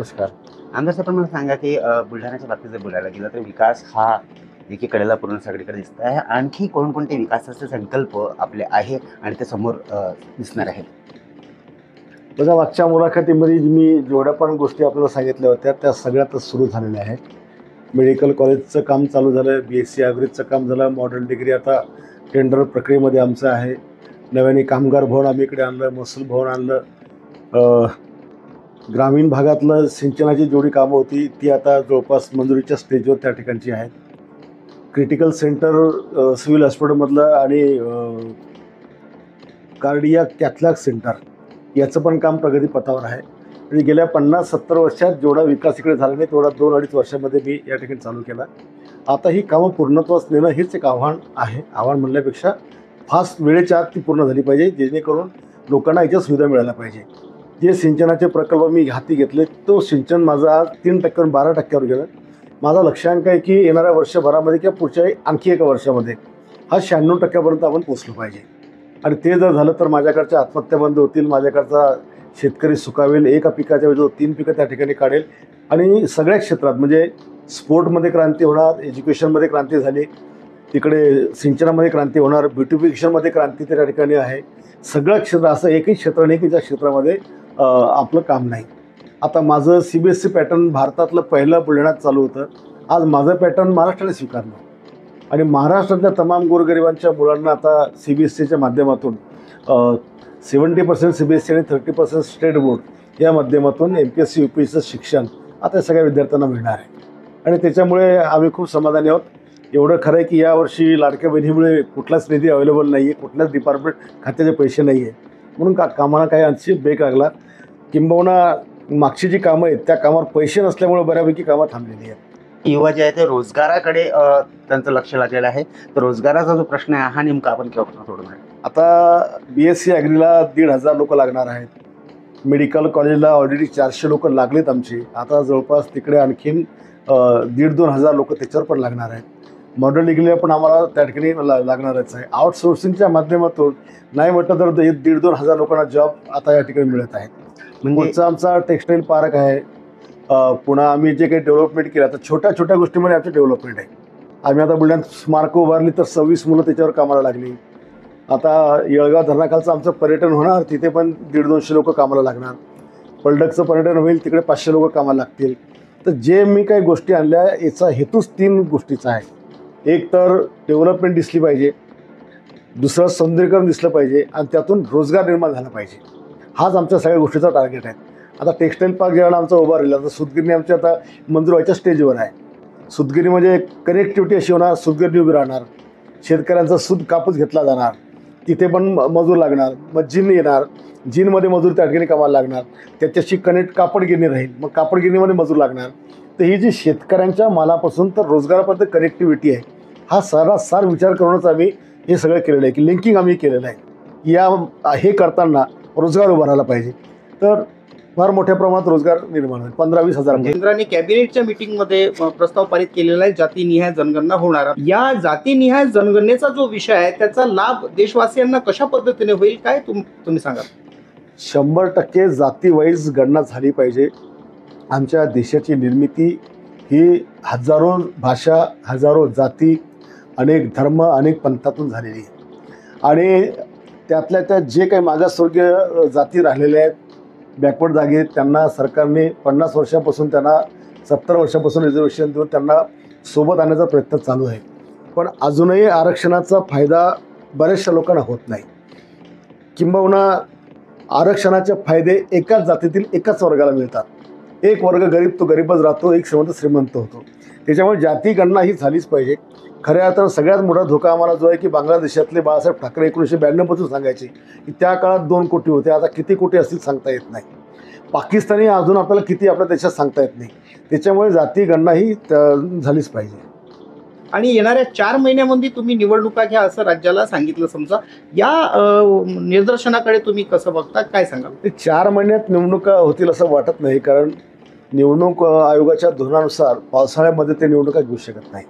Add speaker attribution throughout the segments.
Speaker 1: नमस्कार. आमदार साहेब, पण मला सांगा की बुलढाण्याच्या बाबतीत जर बोलायला गेलं तर विकास हा एकीकडेला पूर्ण सगळीकडे दिसत आहे. आणखी कोणकोणते विकासाचे संकल्प आपले आहे आणि ते समोर दिसणार आहेत?
Speaker 2: बघा, मागच्या मुलाखतीमध्ये मी जेवढ्या पण गोष्टी आपल्याला सांगितल्या होत्या त्या सगळ्यातच सुरू झालेल्या आहेत. मेडिकल कॉलेजचं काम चालू झालं, BSc ॲग्रीचं काम झालं, मॉडर्न डिग्री आता टेंडर प्रक्रियेमध्ये आमचं आहे. नव्याने कामगार भवन आम्ही इकडे आणलं, महसूल भवन आणलं. ग्रामीण भागातलं सिंचनाची जेवढी कामं होती ती आता जवळपास मंजुरीच्या स्टेजवर त्या ठिकाणची आहेत. क्रिटिकल सेंटर सिव्हिल हॉस्पिटलमधलं आणि कार्डियाक कॅथलॅक सेंटर याचं पण काम प्रगतीपथावर आहे. म्हणजे गेल्या 50-70 वर्षात जेवढा विकास इकडे झाला नाही तेवढा 2-2.5 वर्षामध्ये मी या ठिकाणी चालू केला. आता ही कामं पूर्णत्वास नेणं हेच एक आव्हान आहे. आव्हान म्हणण्यापेक्षा फास्ट वेळेच्या आत ती पूर्ण झाली पाहिजे, जेणेकरून लोकांना याच्या सुविधा मिळायला पाहिजे. जे सिंचनाचे प्रकल्प मी हाती घेतले तो सिंचन माझं आज 3% 12% गेलं. माझा लक्ष्यांक आहे की येणाऱ्या वर्षभरामध्ये किंवा पुढच्या आणखी एका वर्षामध्ये हा 96% आपण पोचलो पाहिजे. आणि ते जर झालं तर माझ्याकडच्या आत्महत्या बंद होतील, माझ्याकडचा शेतकरी सुखावेल, एका पिकाच्या वेळी 3 पिकं त्या ठिकाणी काढेल. आणि सगळ्या क्षेत्रात म्हणजे स्पोर्टमध्ये क्रांती होणार, एज्युकेशनमध्ये क्रांती झाली, तिकडे सिंचनामध्ये क्रांती होणार, ब्युटिफिकेशनमध्ये क्रांती त्या ठिकाणी आहे. सगळं क्षेत्र असं एकही क्षेत्र नाही की ज्या क्षेत्रामध्ये आपलं काम नाही. आता माझं CBSE पॅटर्न भारतातलं पहिलं बुलढाण्यात चालू होतं. आज माझं पॅटर्न महाराष्ट्राने स्वीकारलं आणि महाराष्ट्रातल्या तमाम गोरगरिबांच्या मुलांना आता CBSEच्या माध्यमातून 70% CBSE आणि 30% स्टेट बोर्ड या माध्यमातून MPSC UPSCचं शिक्षण आता सगळ्या विद्यार्थ्यांना मिळणार आहे. आणि त्याच्यामुळे आम्ही खूप समाधानी आहोत. एवढं खरं आहे की यावर्षी लाडक्या बहिणीमुळे कुठलाच निधी अवेलेबल नाही आहे, कुठल्याच डिपार्टमेंट खात्याचे पैसे नाही आहे, म्हणून कामाला काही अंशी ब्रेक लागला. किंबहुना मागची जी कामं आहेत त्या कामावर पैसे नसल्यामुळे बऱ्यापैकी कामं थांबलेली आहेत.
Speaker 1: युवा जे आहे ते रोजगाराकडे त्यांचं लक्ष लागलेलं आहे. तर रोजगाराचा जो प्रश्न आहे हा नेमका आपण केव्हा सोडवणार आहे?
Speaker 2: आता BSc ॲग्रीला 1,500 लोक लागणार आहेत. मेडिकल कॉलेजला ऑलरेडी 400 लोक लागलेत आमची. आता जवळपास तिकडे आणखीन 1,500-2,000 हजार लोक त्याच्यावर पण लागणार आहेत. मॉडर्न डिग्रीला पण आम्हाला त्या ठिकाणी लागणारच आहे. आउटसोर्सिंगच्या माध्यमातून नाही म्हटलं तर 1,500-2,000 हजार लोकांना जॉब आता या ठिकाणी मिळत आहेत.
Speaker 1: म्हणजे
Speaker 2: पुढचा आमचा टेक्स्टाईल पार्क आहे. पुन्हा आम्ही जे काही डेव्हलपमेंट केलं, आता छोट्या छोट्या गोष्टीमध्ये आमचं डेव्हलपमेंट आहे. आम्ही आता बुलढाण्यात स्मारकं उभारली तर 26 मुलं त्याच्यावर कामाला लागली. आता येळगाव धरणाखालचं आमचं पर्यटन होणार, तिथे पण 150-200 लोक कामाला लागणार. पलडकचं पर्यटन होईल, तिकडे 500 लोक कामाला लागतील. तर जे मी काही गोष्टी आणल्या याचा हेतूच 3 गोष्टीचा आहे. एक तर डेव्हलपमेंट दिसली पाहिजे, दुसरं सौंदर्यीकरण दिसलं पाहिजे आणि त्यातून रोजगार निर्माण झाला पाहिजे. हाच आमच्या सगळ्या गोष्टीचा टार्गेट आहे. आता टेक्स्टाईल पार्क ज्यावेळेला आमचा उभारलेला, आता सुतगिरणी आमची आता मंजूर व्हायच्या स्टेजवर आहे. सुतगिरणी म्हणजे कनेक्टिव्हिटी अशी होणार, सुतगिरणी उभी राहणार, शेतकऱ्यांचा सूत कापूस घेतला जाणार, तिथे पण मजूर लागणार. मग जिन येणार, जिनमध्ये मजूर त्या ठिकाणी कामाला लागणार, त्याच्याशी कनेक्ट कापडगिरणी राहील, मग कापडगिरणीमध्ये मजूर लागणार. तर ही जी शेतकऱ्यांच्या मालापासून तर रोजगारापर्यंत कनेक्टिव्हिटी आहे, हा सारासार विचार करूनच आम्ही हे सगळं केलेलं आहे की लिंकिंग आम्ही केलेलं आहे. हे करताना रोजगार उभारायला पाहिजे, तर फार मोठ्या प्रमाणात रोजगार निर्माण होईल. 15-20 हजार.
Speaker 3: केंद्राने कॅबिनेटच्या मीटिंगमध्ये प्रस्ताव पारित केलेला आहे जातीनिहाय जनगणना होणार. या जातीनिहाय जनगणनेचा जो विषय आहे त्याचा लाभ देशवासियांना कशा पद्धतीने होईल, काय तुम्ही सांगा?
Speaker 2: 100% जातीवाईज गणना झाली पाहिजे. आमच्या देशाची निर्मिती ही हजारो भाषा, हजारो जाती, अनेक धर्म, अनेक पंथातून झालेली आहे. आणि त्यातल्या त्यात जे काही मागासवर्गीय जाती राहिलेल्या आहेत, बॅकवर्ड जागे, त्यांना सरकारने 50 वर्षापासून त्यांना 70 वर्षापासून रिझर्वेशन देऊन त्यांना सोबत आणण्याचा प्रयत्न चालू आहे. पण अजूनही आरक्षणाचा फायदा बऱ्याचशा लोकांना होत नाही. किंबहुना आरक्षणाचे फायदे एकाच जातीतील एकाच वर्गाला मिळतात. एक वर्ग गरीब तो गरीबच राहतो, एक श्रीमंत श्रीमंत होतो. त्याच्यामुळे जाती गणना ही झालीच पाहिजे. खऱ्या अर्थानं सगळ्यात मोठा धोका आम्हाला जो आहे की बांगलादेशातले बाळासाहेब ठाकरे 1992 पासून सांगायचे की त्या काळात 2 कोटी होते, आता किती कोटी असतील सांगता येत नाही. पाकिस्तानी अजून आपल्याला किती आपल्या देशात सांगता येत नाही. त्याच्यामुळे जाती गणना ही झालीच पाहिजे.
Speaker 3: आणि येणाऱ्या 4 महिन्यामध्ये तुम्ही निवडणुका घ्या असं राज्याला सांगितलं. समजा या निदर्शनाकडे तुम्ही कसं बघता, काय सांगाल?
Speaker 2: 4 महिन्यात निवडणुका होतील असं वाटत नाही, कारण निवडणूक आयोगाच्या धोरणानुसार पावसाळ्यामध्ये ते निवडणुका घेऊ शकत नाही.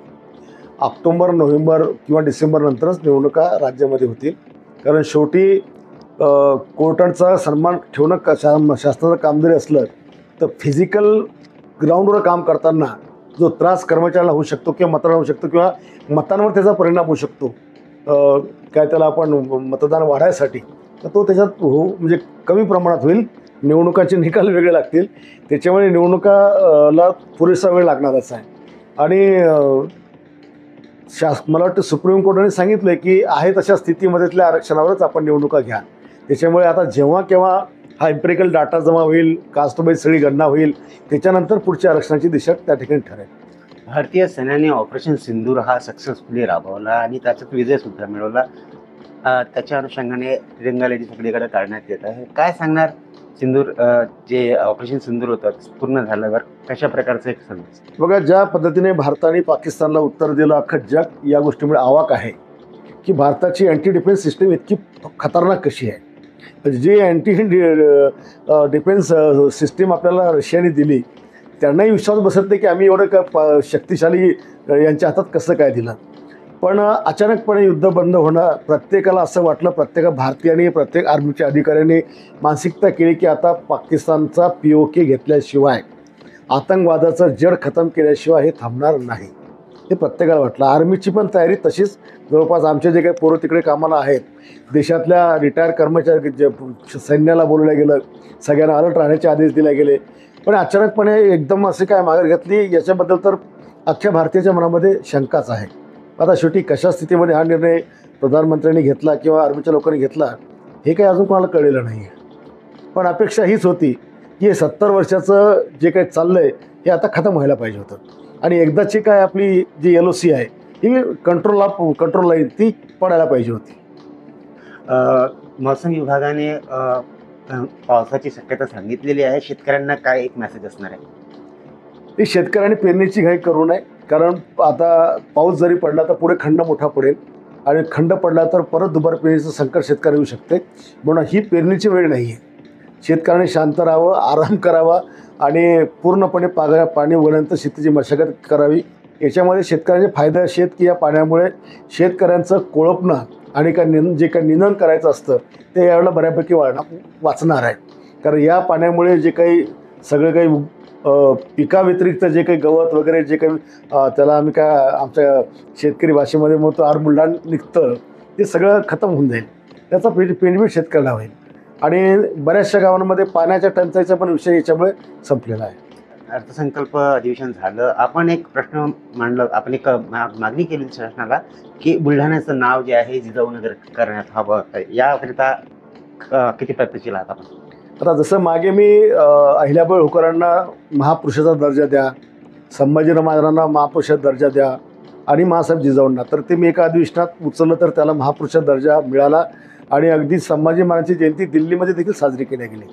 Speaker 2: ऑक्टोबर, नोव्हेंबर किंवा डिसेंबर नंतरच निवडणुका राज्यामध्ये होतील. कारण शेवटी कोर्टांचा सन्मान ठेवणं शासनाचं काम जरी असलं तर फिजिकल ग्राउंडवर काम करताना जो त्रास कर्मचाऱ्याला होऊ शकतो किंवा मतदार होऊ शकतो किंवा मतांवर त्याचा परिणाम होऊ शकतो, काय त्याला आपण मतदान वाढायसाठी, तर तो त्याच्यात म्हणजे कमी प्रमाणात होईल. निवडणुकांचे निकाल वेगळे लागतील, त्याच्यामुळे निवडणुकाला पुरेसा वेळ लागणारच आहे. आणि मला वाटतं सुप्रीम कोर्टाने सांगितलं आहे की आहे तशा स्थितीमध्येतल्या आरक्षणावरच आपण निवडणुका घ्या. त्याच्यामुळे आता जेव्हा केव्हा हा एम्पिरिकल डाटा जमा होईल, कास्ट वाईज सगळी गणना होईल, त्याच्यानंतर पुढच्या आरक्षणाची दिशा त्या ठिकाणी ठरेल.
Speaker 1: भारतीय सैन्याने ऑपरेशन सिंदूर हा सक्सेसफुली राबवला आणि त्याच्यात विजयसुद्धा मिळवला. त्याच्या अनुषंगाने तिरंगा लढी सगळीकडे काढण्यात येत आहे. काय सांगणार, सिंदूर जे ऑपरेशन सिंदूर होतं पूर्ण झाल्यावर कशा प्रकारचं एक समज?
Speaker 2: बघा, ज्या पद्धतीने भारताने पाकिस्तानला उत्तर दिलं, अख्खं जग या गोष्टीमुळे अवाक आहे की भारताची अँटी डिफेन्स सिस्टीम इतकी खतरनाक कशी आहे. जी अँटी डिफेन्स सिस्टीम आपल्याला रशियाने दिली, त्यांनाही विश्वास बसत नाही की आम्ही एवढं शक्तिशाली यांच्या हातात कसं काय दिलं. पण अचानकपणे युद्ध बंद होणं, प्रत्येकाला असं वाटलं, प्रत्येक भारतीयांनी, प्रत्येक आर्मीच्या अधिकाऱ्यांनी मानसिकता केली की आता पाकिस्तानचा POK घेतल्याशिवाय, आतंकवादाचं जड खतम केल्याशिवाय हे थांबणार नाही, हे प्रत्येकाला वाटलं. आर्मीची पण तयारी तशीच. जवळपास आमचे जे काही पोरं तिकडे कामाला आहेत, देशातल्या रिटायर कर्मचारी जे सैन्याला बोलवलं गेलं, सगळ्यांना अलर्ट राहण्याचे आदेश दिले गेले. पण अचानकपणे एकदम असे काय माघार घेतली, याच्याबद्दल तर अख्ख्या भारतीयाच्या मनामध्ये शंकाच आहे. आता शेवटी कशा स्थितीमध्ये हा निर्णय प्रधानमंत्र्यांनी घेतला किंवा आर्मीच्या लोकांनी घेतला हे काही अजून कोणाला कळलेलं नाही आहे. पण अपेक्षा हीच होती की हे 70 वर्षाचं जे काही चाललं आहे हे आता खतम व्हायला पाहिजे होतं. आणि एकदाची काय आपली जी LOC आहे ही कंट्रोल लाईन ती पडायला पाहिजे होती.
Speaker 1: महसूल विभागाने पावसाची शक्यता सांगितलेली आहे. शेतकऱ्यांना काय एक मेसेज असणार आहे?
Speaker 2: ही शेतकऱ्यांनी पेरणीची घाई करू नये, कारण आता पाऊस जरी पडला तर पुढे खंड मोठा पडेल आणि खंड पडला तर परत दुबार पेरणीचं संकट शेतकरी येऊ शकते. म्हणून ही पेरणीची वेळ नाही आहे. शेतकऱ्यांनी शांत राहावं, आराम करावा आणि पूर्णपणे पाणी उघडल्यानंतर शेतीची मशागत करावी. याच्यामध्ये शेतकऱ्यांचे फायदे असे आहेत की या पाण्यामुळे शेतकऱ्यांचं कोळपणं आणि जे काही निंदण करायचं असतं ते यावेळेला बऱ्यापैकी वाचणार आहे. कारण या पाण्यामुळे जे काही सगळं काही पिकाव्यतिरिक्त जे काही गवत वगैरे जे काही त्याला आम्ही काय आमच्या शेतकरी भाषेमध्ये म्हणतो आरबुलडाण निघतं, ते सगळं खतम होऊन जाईल. त्याचा बेनिफिट शेतकऱ्याला होईल. आणि बऱ्याचशा गावांमध्ये पाण्याच्या टंचाईचा पण विषय याच्यामुळे संपलेला आहे.
Speaker 1: अर्थसंकल्प अधिवेशन झालं, आपण एक प्रश्न मांडला, आपण एक मागणी केली शासनाला की बुलढाण्याचं नाव जे आहे जिजाऊनगर करण्यात हवं. याकरिता किती प्रयत्नशील आहात आपण?
Speaker 2: आता जसं मागे मी अहिल्याबाई होळकरांना महापुरुषाचा दर्जा द्या, संभाजीराव महाराजांना महापुरुषाचा दर्जा द्या आणि महासाहेब जिजाऊंना, तर ते मी एका अधिवेशनात उचललं तर त्याला महापुरुषाचा दर्जा मिळाला आणि अगदी संभाजी महाराजांची जयंती दिल्लीमध्ये देखील साजरी केली गेली.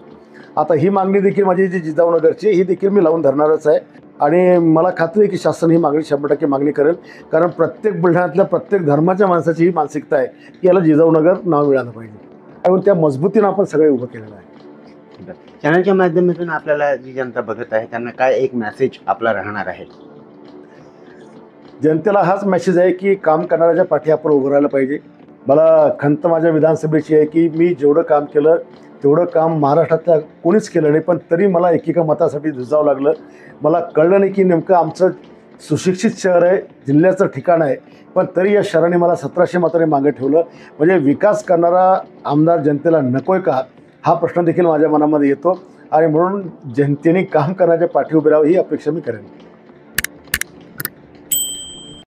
Speaker 2: आता ही मागणी देखील माझी जी जिजाऊनगरची ही देखील मी लावून धरणारच आहे. आणि मला खात्री आहे की शासन ही मागणी 100% मागणी करेल, कारण प्रत्येक बुलढाण्यातल्या प्रत्येक धर्माच्या माणसाची ही मानसिकता आहे की याला जिजाऊनगर नाव मिळालं पाहिजे आणि त्या मजबूतीनं आपण सगळे उभं केलेलं आहे.
Speaker 1: चॅनलच्या माध्यमातून आपल्याला जी जनता बघत आहे त्यांना काय एक मेसेज आपला राहणार आहे?
Speaker 2: जनतेला हाच मेसेज आहे की काम करणाऱ्याच्या पाठी आपण उभं राहायला पाहिजे. मला खंत माझ्या विधानसभेची आहे की मी जेवढं काम केलं तेवढं काम महाराष्ट्रातल्या कोणीच केलं नाही, पण तरी मला एकेका मतासाठी झुजावं लागलं. मला कळलं नाही की नेमकं आमचं सुशिक्षित शहर आहे, जिल्ह्याचं ठिकाण आहे, पण तरी या शहराने मला 1700 मतांनी मागे ठेवलं. म्हणजे विकास करणारा आमदार जनतेला नको आहे का, हा प्रश्न देखील माझ्या मनामध्ये येतो आणि म्हणून जनतेने काम करण्याच्या पाठी उभे राहावं ही अपेक्षा मी करेन.